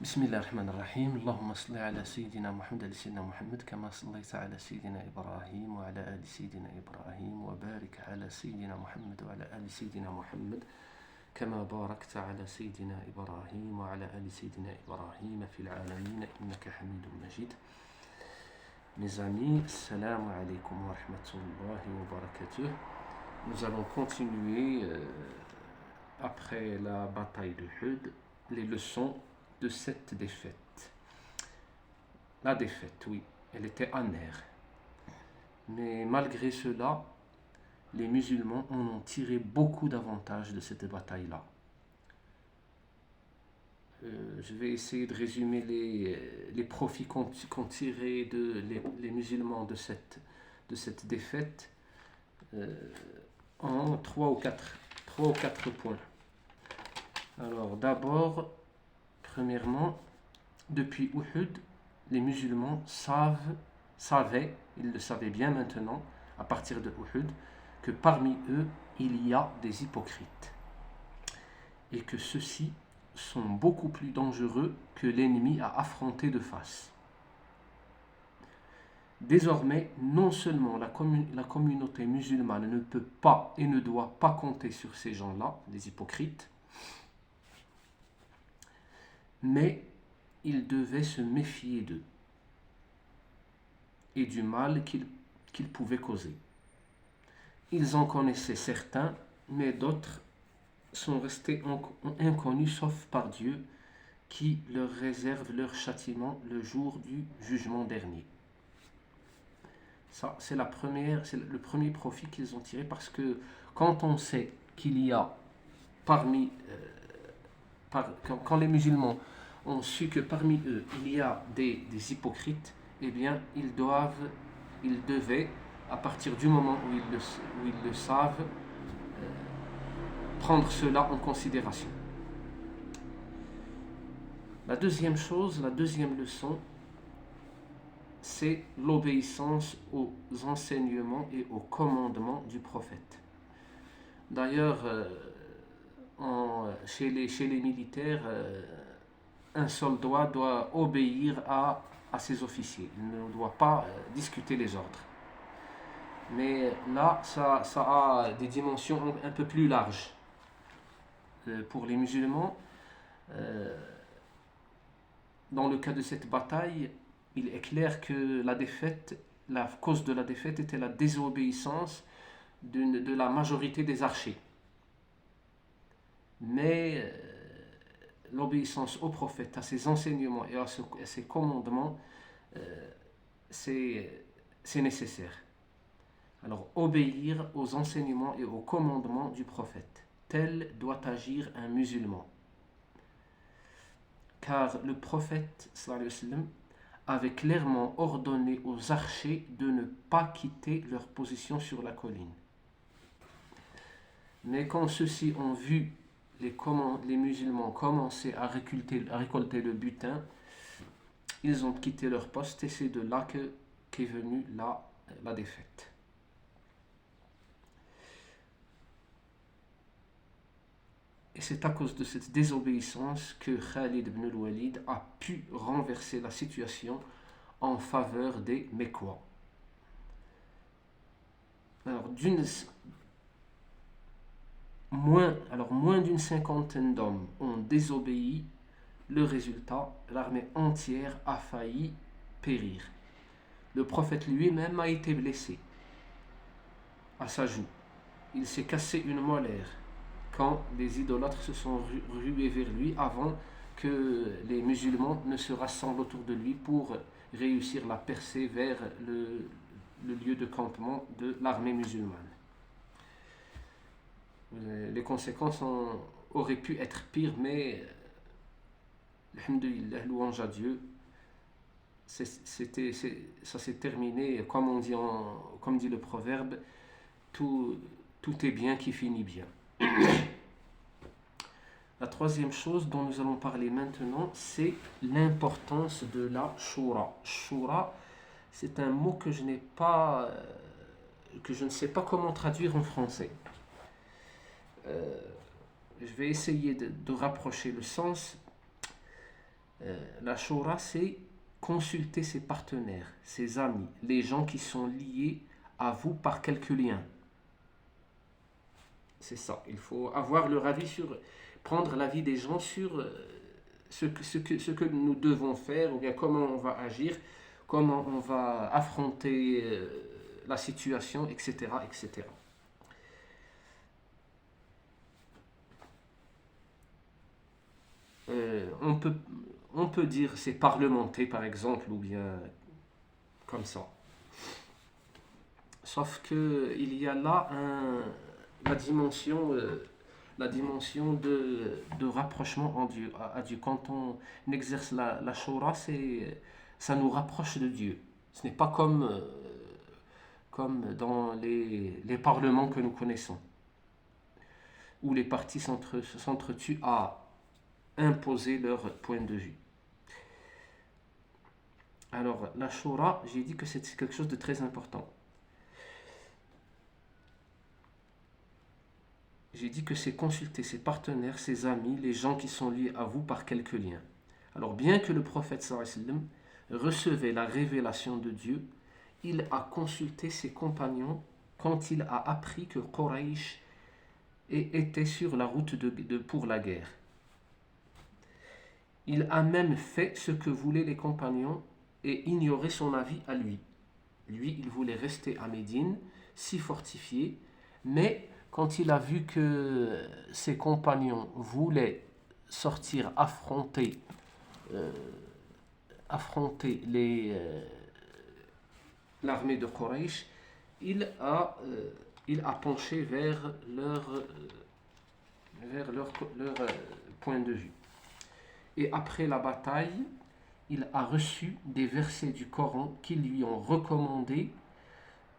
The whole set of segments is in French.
بسم الله الرحمن الرحيم اللهم صل على سيدنا محمد وعلى سيدنا محمد كما صليت على سيدنا إبراهيم وعلى آل سيدنا إبراهيم وبارك على سيدنا محمد وعلى آل سيدنا محمد كما باركت على سيدنا إبراهيم وعلى آل سيدنا إبراهيم في العالمين إنك حميد مجيد. Mes amis, salam alaikum wa rahmatullahi wa barakatuh. Nous allons continuer après la bataille de Uhud les leçons de cette défaite. La défaite, oui, elle était amère. Mais malgré cela, les musulmans en ont tiré beaucoup d'avantages de cette bataille-là. Je vais essayer de résumer les profits qu'ont tiré les musulmans de cette défaite en trois ou quatre points. Alors d'abord, premièrement, depuis Uhud, les musulmans savaient, ils le savaient bien maintenant, à partir de Uhud, que parmi eux, il y a des hypocrites. Et que ceux-ci sont beaucoup plus dangereux que l'ennemi à affronter de face. Désormais, non seulement la communauté musulmane ne peut pas et ne doit pas compter sur ces gens-là, les hypocrites, mais ils devaient se méfier d'eux et du mal qu'ils pouvaient causer. Ils en connaissaient certains, mais d'autres sont restés inconnus sauf par Dieu qui leur réserve leur châtiment le jour du jugement dernier. Ça, c'est le premier profit qu'ils ont tiré, parce que quand on sait qu'il y a quand les musulmans ont su que parmi eux il y a des hypocrites, eh bien ils devaient, à partir du moment où ils le savent, prendre cela en considération. La deuxième leçon, c'est l'obéissance aux enseignements et aux commandements du prophète. D'ailleurs, chez les militaires, un soldat doit obéir à ses officiers. Il ne doit pas discuter les ordres. Mais là, ça a des dimensions un peu plus larges. Pour les musulmans, dans le cas de cette bataille, il est clair que la cause de la défaite était la désobéissance de la majorité des archers. Mais l'obéissance au prophète, à ses enseignements et à ses commandements, c'est nécessaire. Alors, obéir aux enseignements et aux commandements du prophète. Tel doit agir un musulman. Car le prophète sallallahu alayhi wa sallam avait clairement ordonné aux archers de ne pas quitter leur position sur la colline. Mais quand ceux-ci ont vu les musulmans commencer à récolter le butin, ils ont quitté leur poste, et c'est de là qu'est venue la défaite. Et c'est à cause de cette désobéissance que Khalid ibn al-Walid a pu renverser la situation en faveur des Mécois. Alors, moins d'une cinquantaine d'hommes ont désobéi. Le résultat, l'armée entière a failli périr. Le prophète lui-même a été blessé à sa joue. Il s'est cassé une molaire quand les idolâtres se sont rués vers lui, avant que les musulmans ne se rassemblent autour de lui pour réussir la percée vers le lieu de campement de l'armée musulmane. Les conséquences auraient pu être pires, mais alhamdoulilah, louange à Dieu, ça s'est terminé, comme dit le proverbe, tout est bien qui finit bien. La troisième chose dont nous allons parler maintenant, c'est l'importance de la shura. Shura, c'est un mot que je ne sais pas comment traduire en français. Je vais essayer de rapprocher le sens. La shura, c'est consulter ses partenaires, ses amis, les gens qui sont liés à vous par quelques liens. C'est ça. Il faut avoir leur avis sur, prendre l'avis des gens sur ce que nous devons faire, ou bien comment on va agir, comment on va affronter la situation, etc., etc. Euh, on peut, on peut dire c'est parlementer par exemple, ou bien comme ça. Sauf que il y a là la dimension de rapprochement en Dieu, à Dieu. Quand on exerce la shura, ça nous rapproche de Dieu. Ce n'est pas comme dans les parlements que nous connaissons, où les partis s'entretuent à imposer leur point de vue. Alors, la shura, j'ai dit que c'est quelque chose de très important. J'ai dit que c'est consulter ses partenaires, ses amis, les gens qui sont liés à vous par quelques liens. Alors, bien que le prophète sallallahu alayhi wa sallam recevait la révélation de Dieu, il a consulté ses compagnons quand il a appris que Quraysh était sur la route pour la guerre. Il a même fait ce que voulaient les compagnons et ignoré son avis à lui. Lui, il voulait rester à Médine, s'y fortifier, mais quand il a vu que ses compagnons voulaient sortir euh, affronter l'armée de Quraysh, il a penché vers leur point de vue. Et après la bataille, il a reçu des versets du Coran qui lui ont recommandé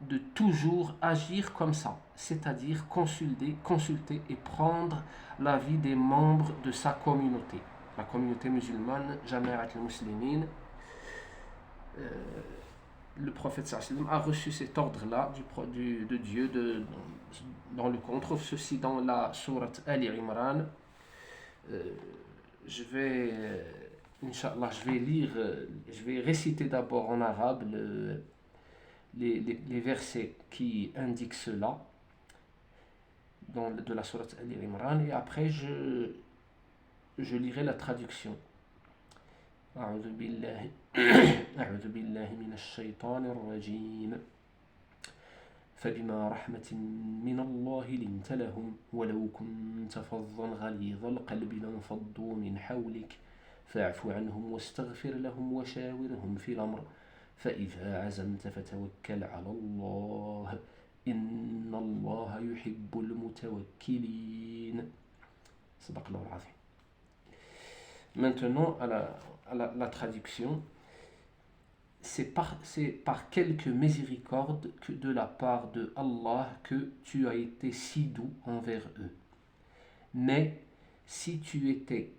de toujours agir comme ça, c'est-à-dire consulter et prendre l'avis des membres de sa communauté. La communauté musulmane, Jami'at al-Muslimin, le prophète sallam a reçu cet ordre-là de Dieu dans le Coran. On trouve ceci dans la sourate Ali Imran. Je vais, Inch'Allah, je vais réciter d'abord en arabe les versets qui indiquent cela de la sourate Ali Imran, et après je lirai la traduction. أعوذ بالله من الشيطان الرجيم فبما رحمة من الله لنت لهم ولو كنت فظا غليظ القلب لانفضوا من حولك فاعف عنهم واستغفر لهم وشاورهم في الأمر فإذا عزمت فتوكل على الله إن الله يحب المتوكلين. صدق الله العظيم. Maintenant la traduction. C'est par quelque miséricorde que de la part de Allah que tu as été si doux envers eux. Mais si tu étais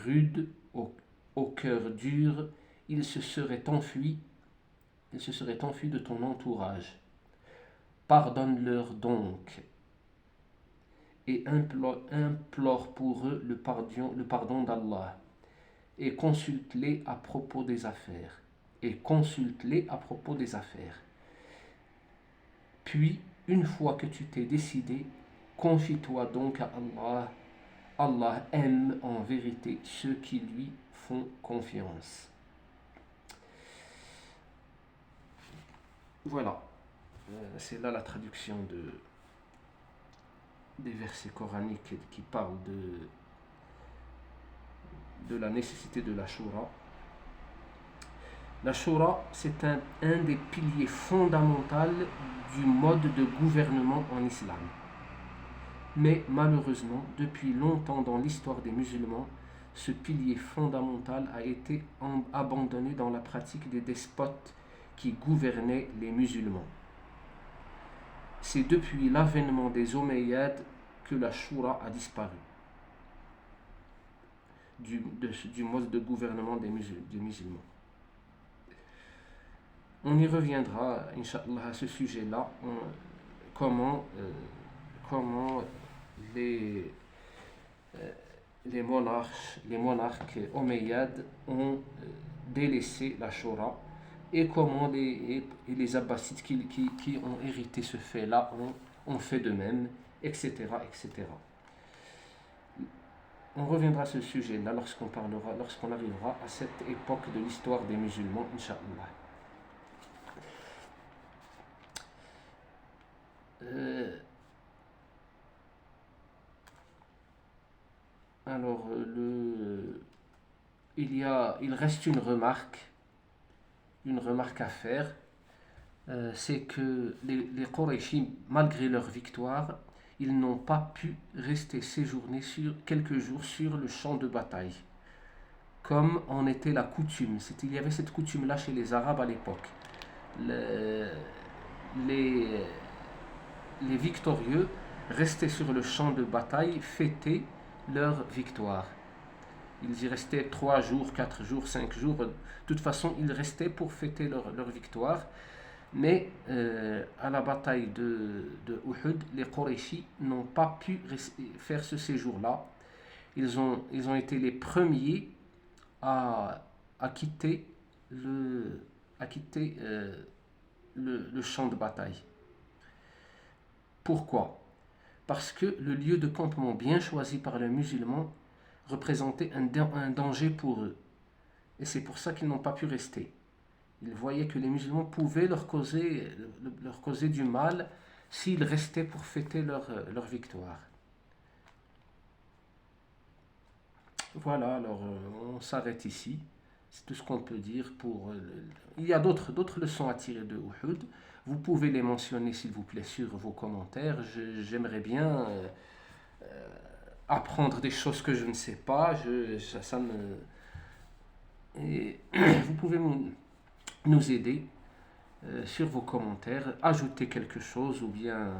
rude, au cœur dur, ils se seraient enfuis de ton entourage. Pardonne-leur donc et implore pour eux le pardon d'Allah. Et consulte-les à propos des affaires. Puis, une fois que tu t'es décidé, confie-toi donc à Allah. Allah aime en vérité ceux qui lui font confiance. Voilà, c'est là la traduction des versets coraniques qui parlent de la nécessité de la shura. La shura, c'est un des piliers fondamentaux du mode de gouvernement en islam. Mais malheureusement, depuis longtemps dans l'histoire des musulmans, ce pilier fondamental a été abandonné dans la pratique des despotes qui gouvernaient les musulmans. C'est depuis l'avènement des Omeyyades que la shura a disparu du mode de gouvernement des musulmans. On y reviendra, Inch'Allah, à ce sujet-là, comment les les monarques omeyyades ont délaissé la Shura et comment et les Abbasides qui ont hérité ce fait-là ont fait de même, etc., etc. On reviendra à ce sujet-là lorsqu'on arrivera à cette époque de l'histoire des musulmans, Inch'Allah. Alors, il reste une remarque à faire. C'est que les Qurayshis, malgré leur victoire, ils n'ont pas pu rester séjourner quelques jours sur le champ de bataille, comme en était la coutume. Il y avait cette coutume-là chez les Arabes à l'époque. Le- les, les victorieux restaient sur le champ de bataille, fêtaient leur victoire. Ils y restaient 3 jours, 4 jours, 5 jours. De toute façon, ils restaient pour fêter leur victoire. Mais à la bataille de Uhud, les Qurayshis n'ont pas pu faire ce séjour-là. Ils ont été les premiers à quitter le champ de bataille. Pourquoi? Parce que le lieu de campement bien choisi par les musulmans représentait un danger pour eux. Et c'est pour ça qu'ils n'ont pas pu rester. Ils voyaient que les musulmans pouvaient leur causer du mal s'ils restaient pour fêter leur victoire. Voilà, alors on s'arrête ici. C'est tout ce qu'on peut dire pour... Il y a d'autres leçons à tirer de Uhud. Vous pouvez les mentionner, s'il vous plaît, sur vos commentaires. J'aimerais bien apprendre des choses que je ne sais pas. Ça me... Et vous pouvez nous aider sur vos commentaires, ajouter quelque chose ou bien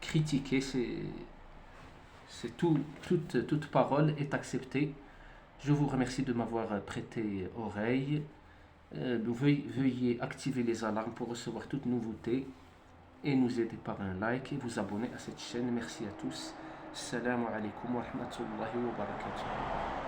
critiquer. C'est toute parole est acceptée. Je vous remercie de m'avoir prêté oreille. Veuillez activer les alarmes pour recevoir toute nouveauté et nous aider par un like et vous abonner à cette chaîne. Merci à tous. Assalamu alaikum wa rahmatullahi wa barakatuh.